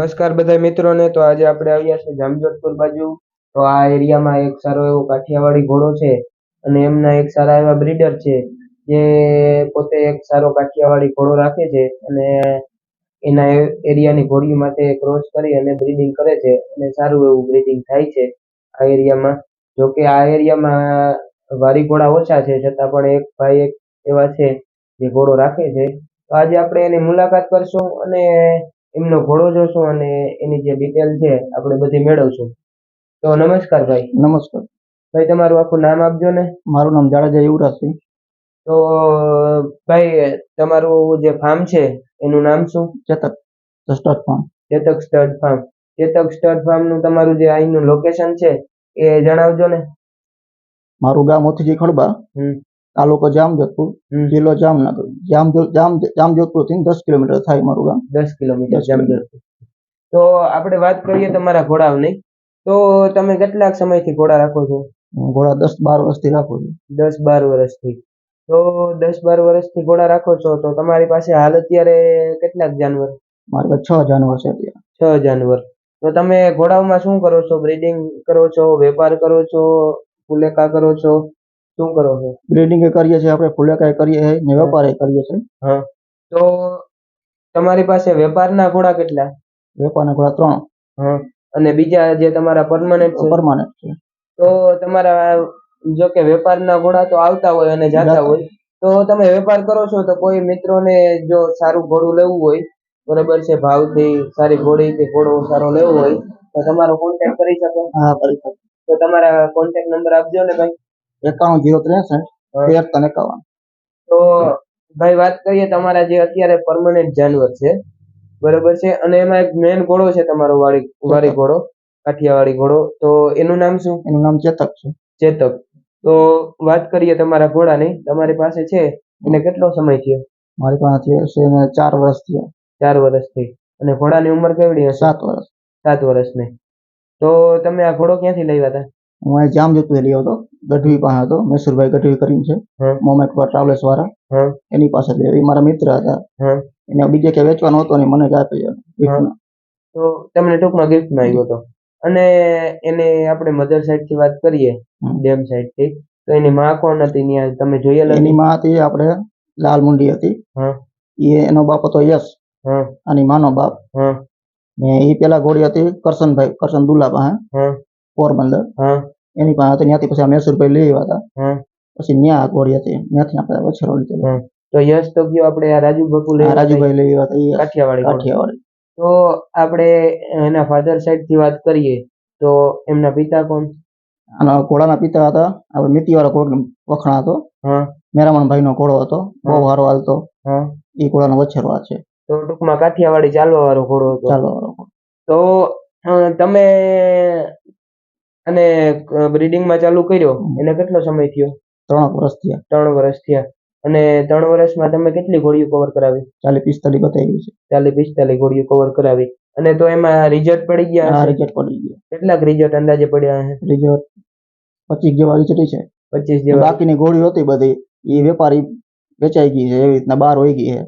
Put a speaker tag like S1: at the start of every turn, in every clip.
S1: નમસ્કાર બધા મિત્રોને. તો આજે આપણે આવ્યા છે જામજોધપુર બાજુ. તો આ એરિયામાં એક સારો એવો કાઠિયાવાડી ઘોડો છે અને એમના એક સારા એવા બ્રીડર છે જે પોતે એક સારો કાઠિયાવાડી ઘોડો રાખે છે અને એના એરિયાની ઘોડી માટે ક્રોસ કરી અને બ્રીડિંગ કરે છે અને સારું એવું બ્રીડિંગ થાય છે આ એરિયામાં. જો કે આ એરિયામાં વારી ઘોડા ઓછા છે, છતાં પણ એક ભાઈ એક એવા છે જે ઘોડો રાખે છે. તો આજે આપણે એની મુલાકાત કરશું અને એમનો ઘોડો જોશું અને એની જે ડિટેલ છે આપણે બધી મેળવશું. તો નમસ્કાર ભાઈ.
S2: નમસ્કાર
S1: ભાઈ, તમારું આખું નામ આપજો ને.
S2: મારું નામ જાડેજા યુવરાજસિંહ.
S1: તો ભાઈ, તમારું જે ફાર્મ છે એનું નામ શું?
S2: Chetak stud farm.
S1: Chetak stud farm. Chetak stud farm નું તમારું જે અહીંનું લોકેશન છે એ જણાવજો ને.
S2: મારું ગામ ઓથીજી ખડબા, તાલુકો જામજોધપુર, જિલ્લો જામનગર. જામજોધપુર થી 10 કિલોમીટર થાય મારું ગામ.
S1: 10 કિલોમીટર જામજોધપુર. તો આપણે વાત કરીએ તમારા ઘોડાઓની. તો તમે કેટલાક સમયથી ઘોડા રાખો છો?
S2: ઘોડા 10-12 વર્ષથી રાખું છું.
S1: 10-12 વર્ષથી. તો 10-12 વર્ષથી ઘોડા રાખો છો, તો તમારી પાસે હાલ અત્યારે કેટલાક જાનવર?
S2: મારી પાસે 6 જાનવર છે અત્યારે.
S1: 6 જાનવર. તો તમે ઘોડાઓમાં શું કરો છો? બ્રીડિંગ કરો છો, વેપાર કરો છો, ફુલેકા કરો છો, શું કરો છો?
S2: બ્રીડિંગ કરીએ છીએ આપણે, ફુલેકા કરીએ છીએ ને વેપાર કરીએ છીએ.
S1: હા. તો તમારી પાસે વેપારના ઘોડા કેટલા?
S2: વેપારના ઘોડા 3.
S1: હા. અને બીજા જે તમારા પરમાનન્ટ
S2: છે?
S1: તો તમારા જો કે વેપારના ઘોડા તો આવતા હોય અને જાતા હોય, તો તમે વેપાર કરો છો તો કોઈ મિત્રોને જો સારું ઘોડું લેવું હોય, બરાબર છે, ભાવથી સારી ઘોડી કે ઘોડો સારો લેવો હોય તો તમારો કોન્ટેક્ટ કરી શકે?
S2: હા, કરી શકે.
S1: તો તમારા કોન્ટેક્ટ નંબર આપજો ને ભાઈ.
S2: 91 063 53.
S1: તો ભાઈ, વાત કરીએ તમારા જે અત્યારે પરમાનન્ટ જાનવર છે, બરાબર છે, અને એમાં એક મેન ઘોડો છે તમારો વારી ઘોડો, કાઠિયાવાડી ઘોડો. તો એનું નામ શું?
S2: એનું નામ ચેતક છે.
S1: ચેતક. તો વાત કરીએ તમારા ઘોડાની, તમારી પાસે છે એને કેટલો સમય થયો?
S2: મારી પાસે છે 4 વર્ષ થયા. 4
S1: વર્ષથી. અને ઘોડાની ઉંમર કેવડી હશે?
S2: 7 વર્ષ.
S1: 7 વર્ષની. તો તમે આ ઘોડો ક્યાંથી લાવ્યા હતા?
S2: હું અહીં જામજોધપુર લઈ હતો, ગઢવી પાસે હતો. મેસુરભાઈ ગઢવી કરીને છે, મોમેક ટ્રાવેલ્સ વાળા, એની પાસે લઈ. મારા મિત્ર હતા, એને બીજે કે વેચવાનો હતો ને મને જ આપી.
S1: તો તમને ટૂંકમાં ગિફ્ટમાં આવ્યો હતો. અને એને આપણે મધર સાઈડ થી વાત કરીએ, ડેમ સાઈડ થી, તો એની માં કોણ હતી? તમે જોયેલા?
S2: એની માં હતી આપણે લાલ મુંડી હતી. એનો બાપ હતો યશ, અને માનો બાપ. ને એ પેલા ઘોડી હતી કરશનભાઈ, કરશન દુલ્લા પાસે, પોરબંદર. એની પાસે હતી. ત્યાંથી પછી મેસુરભાઈ લઈ આવ્યા હતા. પછી ત્યાં ઘોડી હતી, ત્યાંથી આપણે વછેરો લીધેલો.
S1: તો યશ તો ગયો આપણે આ
S2: રાજુભાઈ લઈ આવ્યા હતા,
S1: કાઠિયાવાડી. તો આપણે એના ફાધર સાઈડ થી વાત કરીએ તો એમના પિતા કોણ?
S2: આના ઘોડાના પિતા હતા આપણે મીતીવાળા ઘોડો વખણા હતો. મેરામણ ભાઈ નો ઘોડો હતો, બહુ સારો હાલતો. એ ઘોડાનો વછેરો છે.
S1: તો ટૂંકમાં કાઠિયાવાડી ચાલવા વાળો ઘોડો હતો. તો તમે અને બ્રીડિંગમાં ચાલુ કર્યો એને કેટલો સમય થયો?
S2: 3 વર્ષ થયા.
S1: 3 વર્ષ થયા. અને 3 વર્ષમાં તમે કેટલી ઘોડીઓ કવર કરાવી?
S2: 40-45 બતાવી છે.
S1: 40-45 ઘોડીઓ કવર કરાવી. અને તો એમાં રિઝલ્ટ પડી ગયા?
S2: હા, રિઝલ્ટ પડી ગયા.
S1: કેટલાક રિઝલ્ટ અંદાજે પડ્યા છે?
S2: રિઝલ્ટ 25 જેવા રિઝલ્ટ છે.
S1: 25 જેવા.
S2: બાકીની ઘોડીઓ હતી બધી એ વેપારી વેચાઈ ગઈ છે, એવી રીતના બહાર હોઈ ગઈ છે,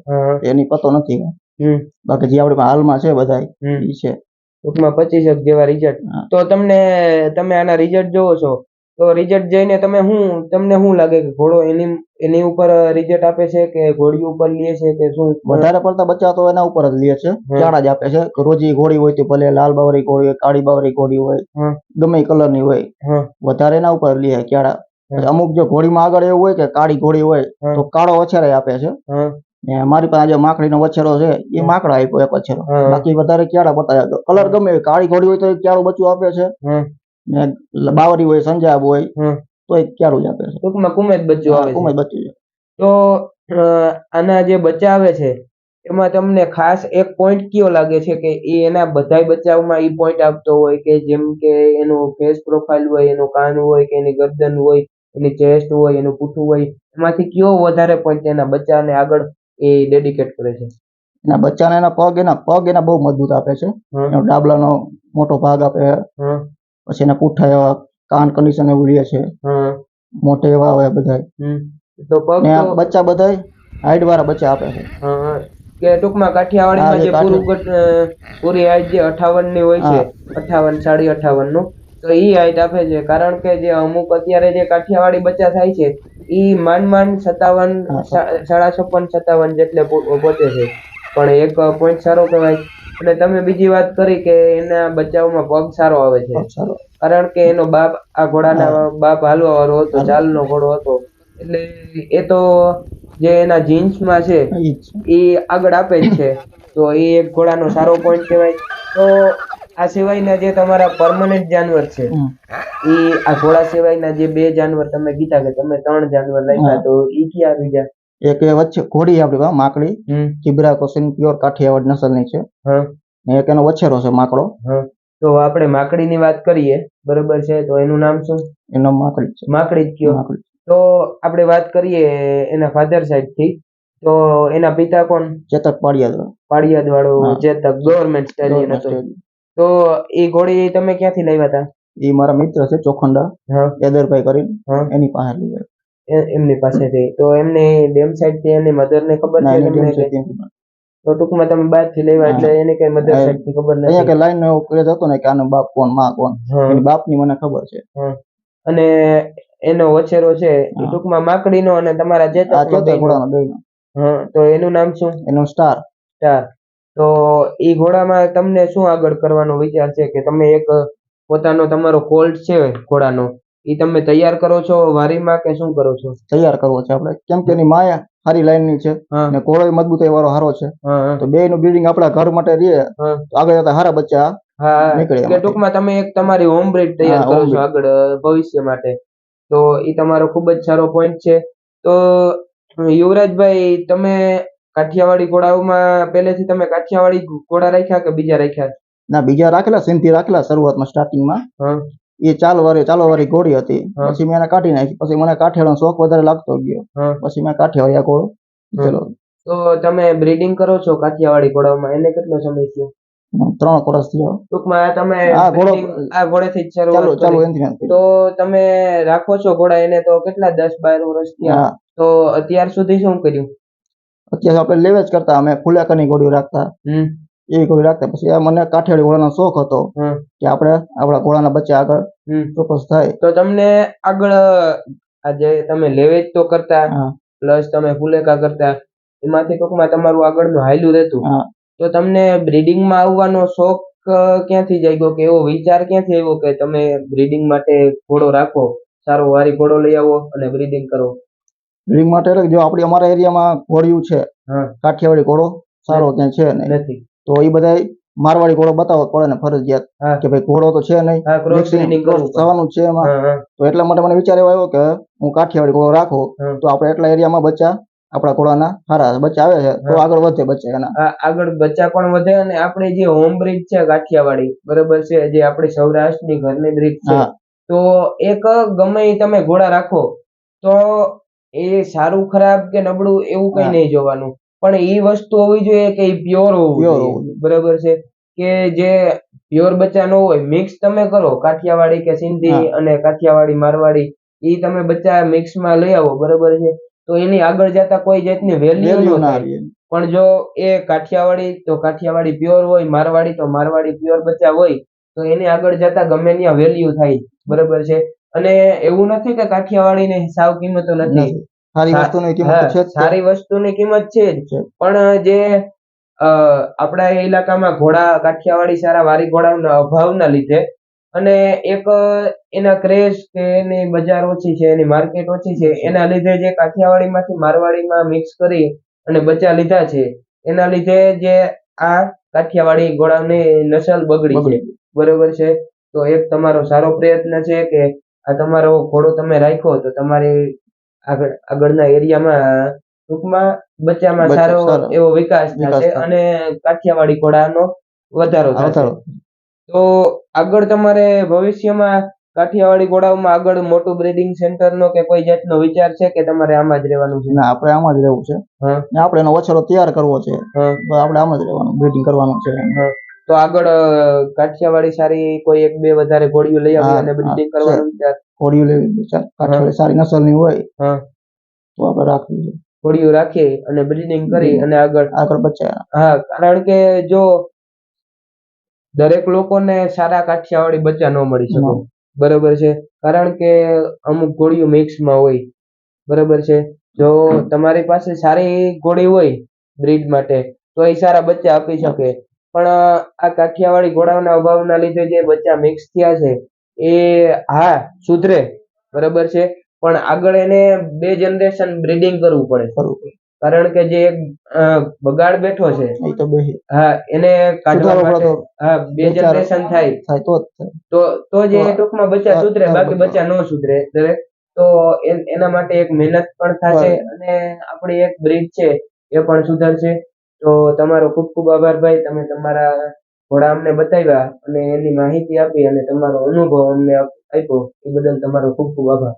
S2: એની પતો નથી. બાકી જે આપણે હાલમાં છે બધા એ છે.
S1: ટૂંકમાં 25 જેવા રિઝલ્ટ. તો તમે આના રિઝલ્ટ જોવો છો, તો રિઝલ્ટ જોઈને તમને શું લાગે કે ઘોડો એની ઉપર રિઝલ્ટ આપે છે કે ઘોડી ઉપર લે છે કે શું?
S2: વધારે પડતા બચ્ચા તો એના ઉપર જ લે છે, ચાડા જ આપે છે. રોજી ઘોડી હોય તો ભલે લાલ બાવરી ઘોડી હોય, કાળી બાવરી ઘોડી હોય, ગમે કલર ની હોય, વધારે એના ઉપર લે ચાડા. અમુક જો ઘોડીમાં આગળ એવું હોય કે કાળી ઘોડી હોય તો કાળો વછેરો આપે છે. મારી પાસે જે માખડીનો વછેરો છે એ માકડો આપ્યો એક વછેરો. બાકી વધારે ક્યાડા બતાવ્યા. કલર ગમે કાળી ઘોડી હોય તો ક્યારું બચ્ચું આપે છે, ને બાવરી હોય, સંજાબ હોય તો એ ક્યારું જ આપે છે.
S1: ટૂંકમાં કુમેજ બચ્ચું આવે છે.
S2: કુમેજ બચ્ચું છે.
S1: તો આના જે બચ્ચા આવે છે એમાં તમને ખાસ એક પોઈન્ટ કયો લાગે છે કે એના બધાય બચ્ચાઓમાં એ પોઈન્ટ આપતો હોય કે જેમ કે એનું ફેસ પ્રોફાઇલ હોય, એનું કાન હોય કે એની ગરદન હોય, એની ચેસ્ટ હોય, એનું પૂઠું હોય, એમાંથી કયો વધારે પોઈન્ટ એના બચ્ચાને આગળ એ ડેડિકેટ કરે છે?
S2: એના બચ્ચાને એના પગ એના બહુ મજબૂત આપે છે. એનો ડાબલાનો મોટો ભાગ આપે. પછી એના પૂઠા એવા, કાન કન્ડિશન એવું લે છે, મોટે એવા આવે બધા. તો પગ બચ્ચા બધા હાઈટ વાળા બચ્ચા આપે છે.
S1: કે ટૂંકમાં કાઠિયાવાડીમાં જે પૂરી હાઈટ જે 58 ની હોય છે, 58 58.5 નું, તો ઈ હાઈટ આપે છે. કારણ કે જે અમુક અત્યારે જે કાઠિયાવાડી બચ્ચા થાય છે ઈ માંડ 57 56 57 જેટલે પહોંચે છે. પણ એક પોઈન્ટ સારો કહેવાય. અને તમે બીજી વાત કરી કે એના બચ્ચાઓમાં પગ સારો આવે છે, કારણ કે એનો બાપ આ ઘોડાના બાપ હાલવા વાળો હતો, ચાલનો ઘોડો હતો, એટલે એ તો જે એના જીન્સમાં છે એ આગળ આપે જ છે. તો એ એક ઘોડાનો સારો પોઈન્ટ કહેવાય. તો આ સિવાયના જે તમારા પરમનન્ટ જાનવર છે, એ આ ઘોડા સિવાયના જે 2 જાનવર તમે કીધા કે તમે 3 જાનવર રાખ્યા, તો ઈ ક્યાં બીજા?
S2: એક એ વચ્ચે ઘોડી આપણી પાસે માકડી, ચીબરા કોસીન પ્યોર કાઠિયાવાડ નસલની છે, ને એક એનો વછેરો છે માકડો.
S1: તો આપણે માકડીની વાત કરીએ, બરોબર છે, તો એનું નામ શું?
S2: એનો માકડી છે.
S1: માકડી જ કયો. તો આપણે વાત કરીએ એના ફાધર સાઈડ થી, તો એના પિતા કોણ?
S2: ચેતક
S1: પાડિયાદ વાળો ચેતક, ગવર્મેન્ટ સ્ટાલિયન હતો. તો એ ઘોડી તમે ક્યાંથી લાવ્યા હતા?
S2: એ મારા મિત્ર છે ચોખંડા, એદરભાઈ કરીને, એની પાસે લીધા.
S1: એમની પાસેથી. તો એમની ડેમ સાઈડ થી એની મધર ને ખબર છે? તો ટૂંકમાં તમે બહાર થી લેવા એટલે એને કઈ મધર સાઈડ થી ખબર નથી.
S2: અહીંયા કે લાઈન નો ક્રેઝ હતો ને કે આનો બાપ કોણ, માં કોણ, એની બાપની મને ખબર છે.
S1: અને એનો વછેરો છે એ ટૂંકમાં માકડીનો અને તમારા ચેતકનો બેયનો. તો એનું નામ શું?
S2: એનો સ્ટાર.
S1: તો ઈ ઘોડામાં તમને શું આગળ કરવાનો વિચાર છે કે તમે એક પોતાનો તમારો કોલ્ટ છે ઘોડાનો, ઈ તમે તૈયાર કરો છો વારીમાં કે શું કરો છો?
S2: તૈયાર કરવો છે આપણે, કેમ કે એની માયા સારી લાઈન ની છે અને ઘોડો મજબૂતાઈ વાળો સારો છે. તો બે નું બ્રીડિંગ આપણા ઘર માટે રહીએ તો આગળ જતા સારા બચ્ચા નીકળે.
S1: કે ટૂંકમાં તમે એક તમારી હોમ બ્રીડ તૈયાર કરો છો આગળ ભવિષ્ય માટે. તો ઈ તમારો ખૂબ જ સારો પોઈન્ટ છે. તો યુવરાજભાઈ, તમે કાઠિયાવાડી ઘોડાઓમાં પહેલેથી તમે કાઠિયાવાડી ઘોડા રાખ્યા કે બીજા રાખ્યા?
S2: ના, બીજા રાખેલા, સિંધી રાખેલા શરૂઆતમાં સ્ટાર્ટિંગમાં. એ ચાલો વાળી ઘોડી હતી, પછી મેં એને કાઢી નાખી. પછી મને કાઠિયાવાડનો શોખ વધારે લાગતો ગયો, પછી મેં કાઠિયાવાડી આ ઘોડો ચલો.
S1: તો તમે બ્રીડિંગ કરો છો કાઠિયાવાડી ઘોડાઓમાં, એને કેટલો સમય થયો?
S2: 3 વર્ષ થયો.
S1: ટૂંકમાં તમે આ ઘોડેથી જ શરૂઆત કરી. તો તમે રાખો છો ઘોડા એને તો કેટલા 10-12 વર્ષ થયા? તો અત્યાર સુધી શું કર્યું?
S2: અત્યારે આપણે લેવે જ કરતા, અમે ફુલાકાની ઘોડીઓ રાખતા, એવી ઘોડી રાખતા. પછી મને કાઠિયાવાડી ઘોડાનો શોખ હતો કે આપણે આપણા ઘોડાના બચ્ચા આગળ ચોક્કસ થાય.
S1: તો તમને આગળ આજે તમે લેવેજ તો કરતા, પ્લસ તમે ફુલેકા કરતા, એમાંથી ટૂંકમાં તમારું આગળનું હાયલું રહેતું. તો તમને બ્રીડિંગમાં આવવાનો શોખ ક્યાંથી જાગ્યો કે એવો વિચાર ક્યાંથી આવ્યો કે તમે બ્રીડિંગ માટે ઘોડો રાખો, સારો વારી ઘોડો લઈ આવો અને બ્રીડિંગ કરો?
S2: બ્રીડિંગ માટે જો આપણી અમારા એરિયામાં ઘોડિયું છે, કાઠિયાવાડી ઘોડો સારો ક્યાં છે નહીં, તો એ બધા મારવાડી ઘોડો બતાવવો પડે ને ફરજિયાત કે ભાઈ ઘોડો તો છે નહીં, થવાનું છે એમાં. તો એટલા માટે મને વિચાર એવો આવ્યો કે હું કાઠિયાવાડી ઘોડો રાખું તો આપણે એટલા એરિયામાં બચ્ચા આપણા ઘોડાના સારા બચ્ચા આવે છે તો આગળ વધે બચ્ચા, એના
S1: આગળ બચ્ચા પણ વધે. અને આપણે જે હોમ બ્રીડ છે કાઠિયાવાડી, બરોબર છે, જે આપણી સૌરાષ્ટ્રની ઘરની બ્રીડ છે, તો એક ગમે તમે ઘોડા રાખો તો એ સારું ખરાબ કે નબળું એવું કઈ નહીં જોવાનું, પણ એ વસ્તુ હોવી જોઈએ કે એ પ્યોર હોવું જોઈએ, બરોબર છે. કે જે પ્યોર બચ્ચા ન હોય, મિક્સ તમે કરો કાઠિયાવાડી કે સિંધી અને કાઠિયાવાડી મારવાડી, એ તમે બચ્ચા મિક્સમાં લઈ આવો, બરોબર છે, તો એની આગળ જતા કોઈ જાતની વેલ્યુ ના રહે. પણ જો એ કાઠિયાવાડી તો કાઠિયાવાડી પ્યોર હોય, મારવાડી તો મારવાડી પ્યોર બચ્ચા હોય, તો એની આગળ જતા ગમે ત્યાં વેલ્યુ થાય, બરોબર છે. અને એવું નથી કે કાઠિયાવાડીને સાવ કિંમતો નથી, સારી વસ્તુની કિંમત છે જ, પણ જે આપણા ઇલાકામાં ઘોડા કાઠિયાવાડી સારા વારી ઘોડાના અભાવના લીધે અને એક એના ક્રેઝ કે એની બજાર ઓછી છે, એની માર્કેટ ઓછી છે, એના લીધે જે કાઠિયાવાડીમાંથી મારવાડીમાં મિક્સ કરી અને બચ્ચા લીધા છે, એના લીધે જે આ કાઠિયાવાડી ઘોડાની નસલ બગડી છે, બરોબર છે. તો એક તમારો સારો પ્રયત્ન છે કે આ તમારો ઘોડો તમે રાખ્યો તો તમારી આગળના એરિયામાં ટૂંકમાં બચ્ચામાં સારો એવો વિકાસ થશે અને કાઠિયાવાડી ઘોડાનો વધારો થશે. તો આગળ તમારે ભવિષ્યમાં કાઠિયાવાડી ઘોડાઓમાં આગળ મોટું બ્રીડિંગ સેન્ટરનો કે કોઈ જાતનો વિચાર છે કે તમારે આમાં જ રહેવાનું છે?
S2: ના, આપણે આમાં જ રહેવું છે. આપણે એનો વછેરો તૈયાર કરવો છે, આપણે આમાં જ રહેવાનું, બ્રીડિંગ કરવાનું છે.
S1: તો આગળ કાઠિયાવાડી સારી કોઈ 1-2 વધારે ઘોડીઓ લઈ આવી અને બ્રીડિંગ કરવાનું વિચાર?
S2: ઘોડીઓ લેવી વિચાર, કાઠિયાવાડી સારી નસલની હોય તો આપણે રાખવી છે.
S1: ઘોડીઓ રાખી અને બ્રીડિંગ કરી અને
S2: આગળ બચ્ચા
S1: હા, કારણ કે જો દરેક લોકોને સારા કાઠિયાવાડી બચ્ચા ન મળી શકે,
S2: ન.
S1: બરોબર છે. કારણ કે અમુક ઘોડીઓ મિક્સમાં હોય, બરોબર છે. જો તમારી પાસે સારી ઘોડી હોય બ્રીડ માટે તો એ સારા બચ્ચા આપી શકે, પણ આ કાઠિયાવાડી ઘોડાઓના અભાવના લીધે જે બચ્ચા મિક્સ થયા છે એ હા સુધરે, બરોબર છે, પણ આગળ એને 2 જનરેશન બ્રીડિંગ કરવું પડે,
S2: બરોબર.
S1: કારણ કે જે એક બગાડ બેઠો છે
S2: એ તો બે
S1: હા એને કાઢવા
S2: સુધારો
S1: માટે
S2: પડતો
S1: હા 2
S2: ચાર
S1: જનરેશન થાય
S2: થાય તો જ થાય.
S1: તો જ એ ટૂંકમાં બચ્ચા સુધરે, બાકી
S2: બરોબર.
S1: બચ્ચા ન સુધરે. તો એના માટે એક મહેનત પણ થશે અને આપણી એક બ્રીડ છે એ પણ સુધરશે. તો તમારો ખૂબ ખૂબ આભાર ભાઈ, તમે તમારા ઘોડા અમને બતાવ્યા અને એની માહિતી આપી અને તમારો અનુભવ અમને આપ્યો એ બદલ તમારો ખૂબ ખૂબ આભાર.